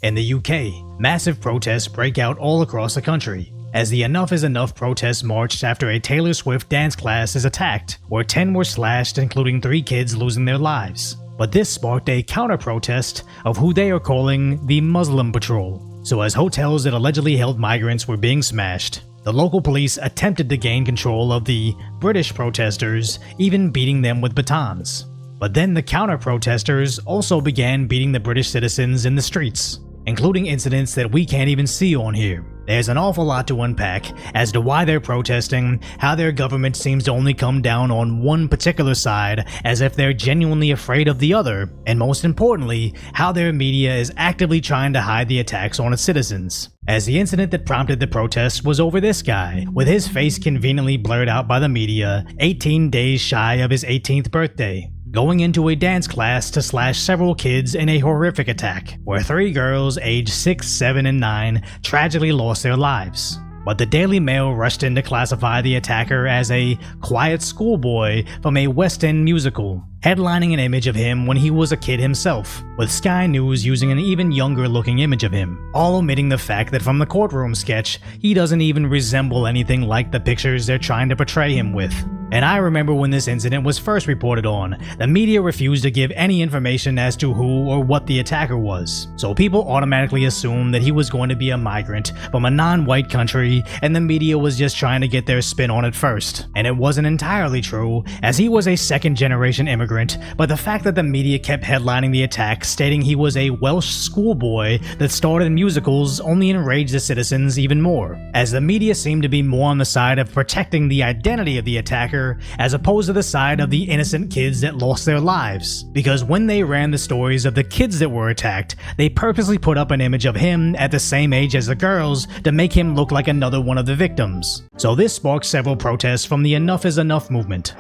In the UK, massive protests break out all across the country, as the Enough is Enough protests marched after a Taylor Swift dance class is attacked, where 10 were slashed, including 3 kids losing their lives. But this sparked a counter-protest of who they are calling the Muslim Patrol. So as hotels that allegedly held migrants were being smashed, the local police attempted to gain control of the British protesters, even beating them with batons. But then the counter-protesters also began beating the British citizens in the streets, including incidents that we can't even see on here. There's an awful lot to unpack as to why they're protesting, how their government seems to only come down on one particular side as if they're genuinely afraid of the other, and most importantly, how their media is actively trying to hide the attacks on its citizens. As the incident that prompted the protest was over this guy, with his face conveniently blurred out by the media, 18 days shy of his 18th birthday, going into a dance class to slash several kids in a horrific attack, where 3 girls aged 6, 7, and 9 tragically lost their lives. But the Daily Mail rushed in to classify the attacker as a quiet schoolboy from a West End musical, headlining an image of him when he was a kid himself, with Sky News using an even younger looking image of him, all omitting the fact that from the courtroom sketch, he doesn't even resemble anything like the pictures they're trying to portray him with. And I remember when this incident was first reported on, the media refused to give any information as to who or what the attacker was, so people automatically assumed that he was going to be a migrant from a non-white country, and the media was just trying to get their spin on it first. And it wasn't entirely true, as he was a second-generation immigrant, but the fact that the media kept headlining the attack stating he was a Welsh schoolboy that starred in musicals only enraged the citizens even more, as the media seemed to be more on the side of protecting the identity of the attacker as opposed to the side of the innocent kids that lost their lives. Because when they ran the stories of the kids that were attacked, they purposely put up an image of him at the same age as the girls to make him look like another one of the victims. So this sparked several protests from the Enough is Enough movement,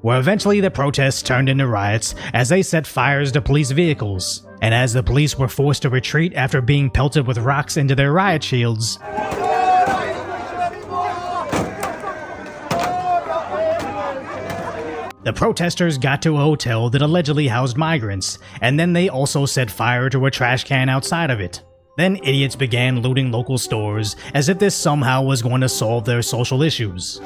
where eventually the protests turned into riots as they set fires to police vehicles. And as the police were forced to retreat after being pelted with rocks into their riot shields, the protesters got to a hotel that allegedly housed migrants, and then they also set fire to a trash can outside of it. Then idiots began looting local stores as if this somehow was going to solve their social issues.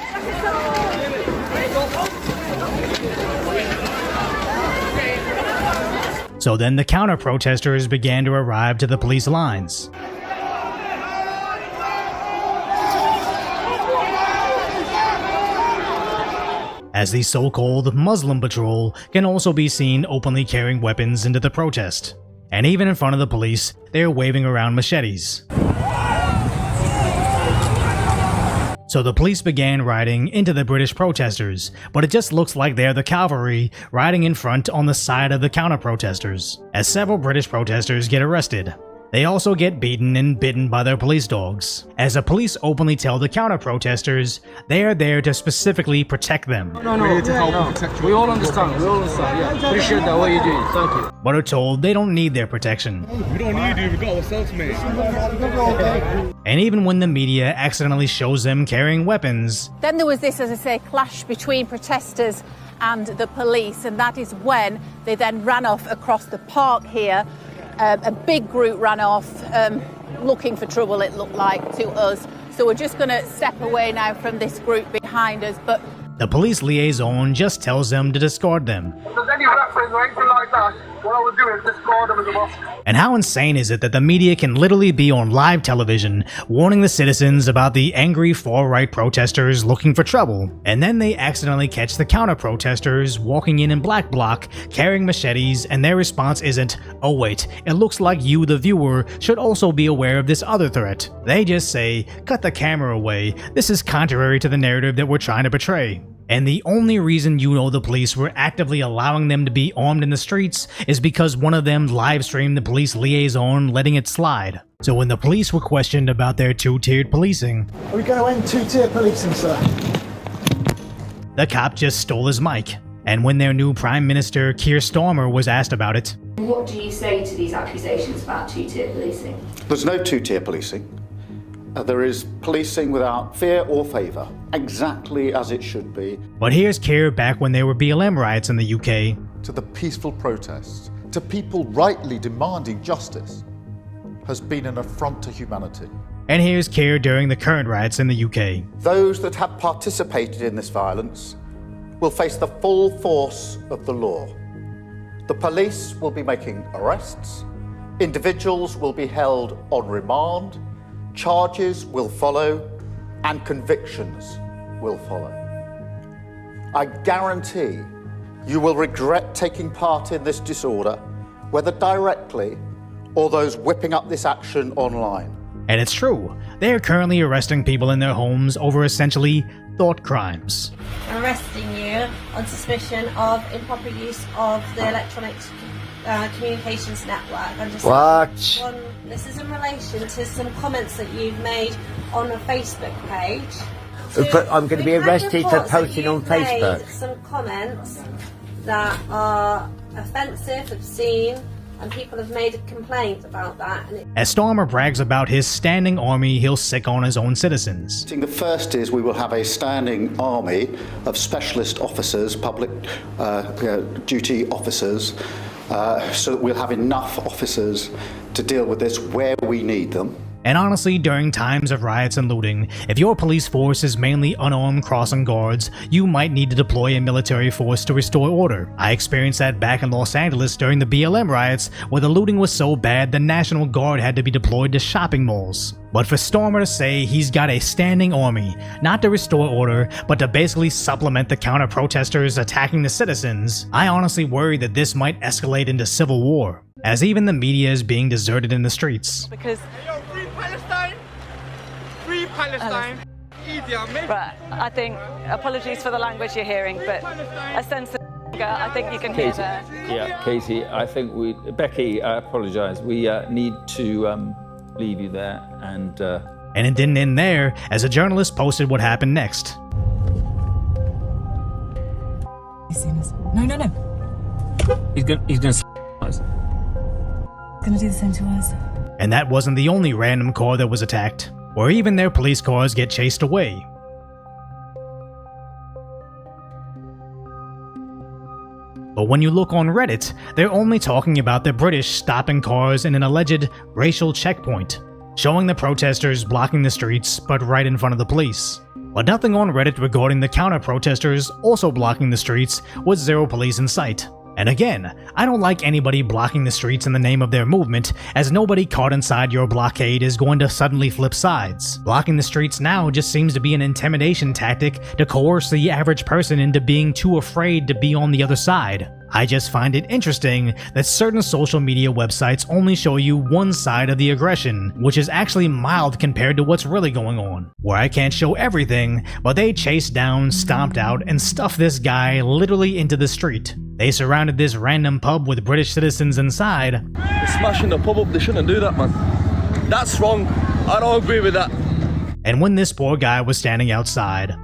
So then the counter-protesters began to arrive to the police lines. As the so-called Muslim Patrol can also be seen openly carrying weapons into the protest. And even in front of the police, they're waving around machetes. So the police began riding into the British protesters, but it just looks like they're the cavalry riding in front on the side of the counter-protesters, as several British protesters get arrested. They also get beaten and bitten by their police dogs, as the police openly tell the counter-protesters they are there to specifically protect them. We're here to help and protect you. We all understand, yeah. Appreciate that, what you're doing, thank you. But are told they don't need their protection. We don't need you, we got ourselves, mate. And even when the media accidentally shows them carrying weapons, then there was this, as I say, clash between protesters and the police, and that is when they then ran off across the park here. A big group ran off, looking for trouble, it looked like to us. So we're just going to step away now from this group behind us. But the police liaison just tells them to discard them. If there's any weapons or anything like that, what I would do is discard them as a mosque. And how insane is it that the media can literally be on live television warning the citizens about the angry far-right protesters looking for trouble, and then they accidentally catch the counter-protesters walking in black bloc carrying machetes, and their response isn't, "Oh wait, it looks like you, the viewer, should also be aware of this other threat." They just say, "Cut the camera away, this is contrary to the narrative that we're trying to portray." And the only reason you know the police were actively allowing them to be armed in the streets is because one of them live streamed the police liaison letting it slide. So when the police were questioned about their two-tiered policing, "Are we going to end two-tier policing, sir?" the cop just stole his mic. And when their new Prime Minister Keir Starmer was asked about it, what do you say to these accusations about two-tier policing? There's no two-tier policing. There is policing without fear or favour, exactly as it should be. But here's Keir back when there were BLM riots in the UK, to the peaceful protests, to people rightly demanding justice, has been an affront to humanity. And here's Keir during the current riots in the UK. Those that have participated in this violence will face the full force of the law. The police will be making arrests, individuals will be held on remand, charges will follow, and convictions will follow. I guarantee you will regret taking part in this disorder, whether directly or those whipping up this action online. And it's true, they are currently arresting people in their homes over essentially thought crimes. I'm arresting you on suspicion of improper use of the electronic communications network. This is in relation to some comments that you've made on a Facebook page. I'm going to be arrested for posting on Facebook. Made some comments that are offensive, obscene, and people have made a complaint about that. As Starmer brags about his standing army he'll sick on his own citizens. The first is we will have a standing army of specialist officers, public duty officers, so that we'll have enough officers to deal with this where we need them. And honestly, during times of riots and looting, if your police force is mainly unarmed crossing guards, you might need to deploy a military force to restore order. I experienced that back in Los Angeles during the BLM riots, where the looting was so bad the National Guard had to be deployed to shopping malls. But for Starmer to say he's got a standing army, not to restore order, but to basically supplement the counter-protesters attacking the citizens, I honestly worry that this might escalate into civil war, as even the media is being deserted in the streets. Because free Palestine! Free Palestine! Easier, maybe. But I think, apologies for the language you're hearing, but a sense of I think you can hear that. Yeah, Katie, I think Becky, I apologise. We need to leave you there and it didn't end there, as a journalist posted what happened next. No. He's gonna do the same to us. And that wasn't the only random car that was attacked, or even their police cars get chased away. But when you look on Reddit, they're only talking about the British stopping cars in an alleged racial checkpoint, showing the protesters blocking the streets but right in front of the police. But nothing on Reddit regarding the counter-protesters also blocking the streets with zero police in sight. And again, I don't like anybody blocking the streets in the name of their movement, as nobody caught inside your blockade is going to suddenly flip sides. Blocking the streets now just seems to be an intimidation tactic to coerce the average person into being too afraid to be on the other side. I just find it interesting that certain social media websites only show you one side of the aggression, which is actually mild compared to what's really going on. Where I can't show everything, but they chased down, stomped out, and stuffed this guy literally into the street. They surrounded this random pub with British citizens inside. They're smashing the pub up, they shouldn't do that, man. That's wrong. I don't agree with that. And when this poor guy was standing outside,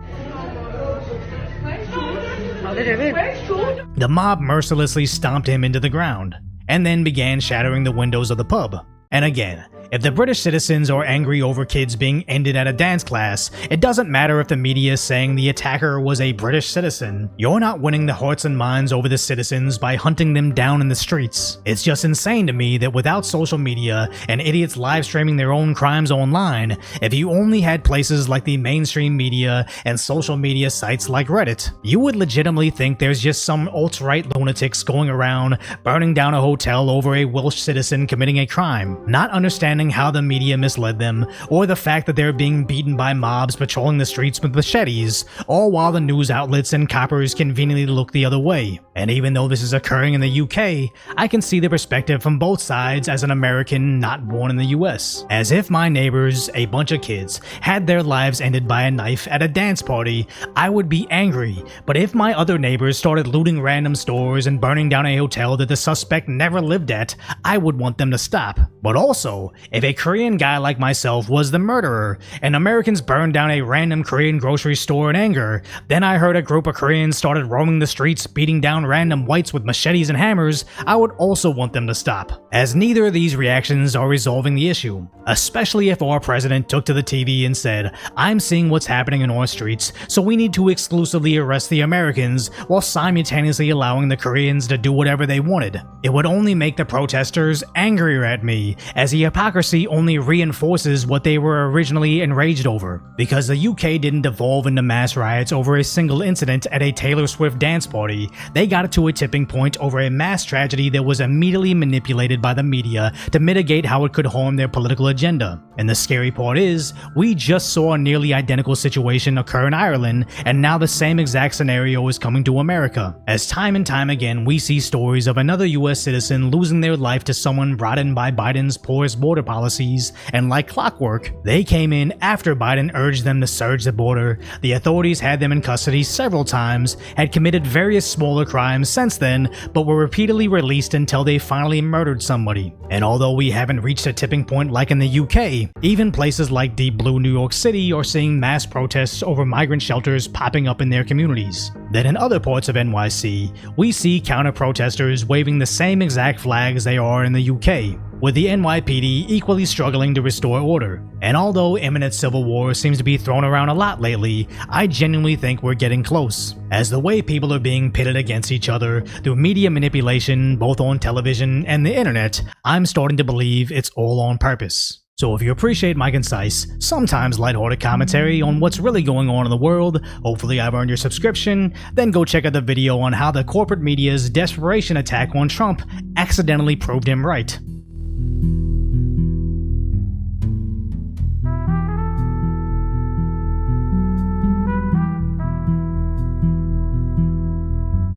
the mob mercilessly stomped him into the ground, and then began shattering the windows of the pub. And again, if the British citizens are angry over kids being ended at a dance class, it doesn't matter if the media is saying the attacker was a British citizen. You're not winning the hearts and minds over the citizens by hunting them down in the streets. It's just insane to me that without social media and idiots live streaming their own crimes online, if you only had places like the mainstream media and social media sites like Reddit, you would legitimately think there's just some alt-right lunatics going around burning down a hotel over a Welsh citizen committing a crime, not understanding how the media misled them, or the fact that they're being beaten by mobs patrolling the streets with machetes, all while the news outlets and coppers conveniently look the other way. And even though this is occurring in the UK, I can see the perspective from both sides as an American not born in the US. As if my neighbors, a bunch of kids, had their lives ended by a knife at a dance party, I would be angry. But if my other neighbors started looting random stores and burning down a hotel that the suspect never lived at, I would want them to stop. But also, If a Korean guy like myself was the murderer, and Americans burned down a random Korean grocery store in anger, then I heard a group of Koreans started roaming the streets beating down random whites with machetes and hammers, I would also want them to stop, as neither of these reactions are resolving the issue, especially if our president took to the TV and said, "I'm seeing what's happening in our streets, so we need to exclusively arrest the Americans," while simultaneously allowing the Koreans to do whatever they wanted. It would only make the protesters angrier at me, as the hypocrisy only reinforces what they were originally enraged over. Because the UK didn't devolve into mass riots over a single incident at a Taylor Swift dance party, they got it to a tipping point over a mass tragedy that was immediately manipulated by the media to mitigate how it could harm their political agenda. And the scary part is, we just saw a nearly identical situation occur in Ireland, and now the same exact scenario is coming to America. As time and time again we see stories of another US citizen losing their life to someone brought in by Biden's porous border policies, and like clockwork, they came in after Biden urged them to surge the border. The authorities had them in custody several times, had committed various smaller crimes since then, but were repeatedly released until they finally murdered somebody. And although we haven't reached a tipping point like in the UK, even places like deep blue New York City are seeing mass protests over migrant shelters popping up in their communities. Then in other parts of NYC, we see counter-protesters waving the same exact flags they are in the UK, with the NYPD equally struggling to restore order. And although imminent civil war seems to be thrown around a lot lately, I genuinely think we're getting close, as the way people are being pitted against each other through media manipulation both on television and the internet, I'm starting to believe it's all on purpose. So if you appreciate my concise, sometimes lighthearted commentary on what's really going on in the world, hopefully I've earned your subscription, then go check out the video on how the corporate media's desperation attack on Trump accidentally proved him right.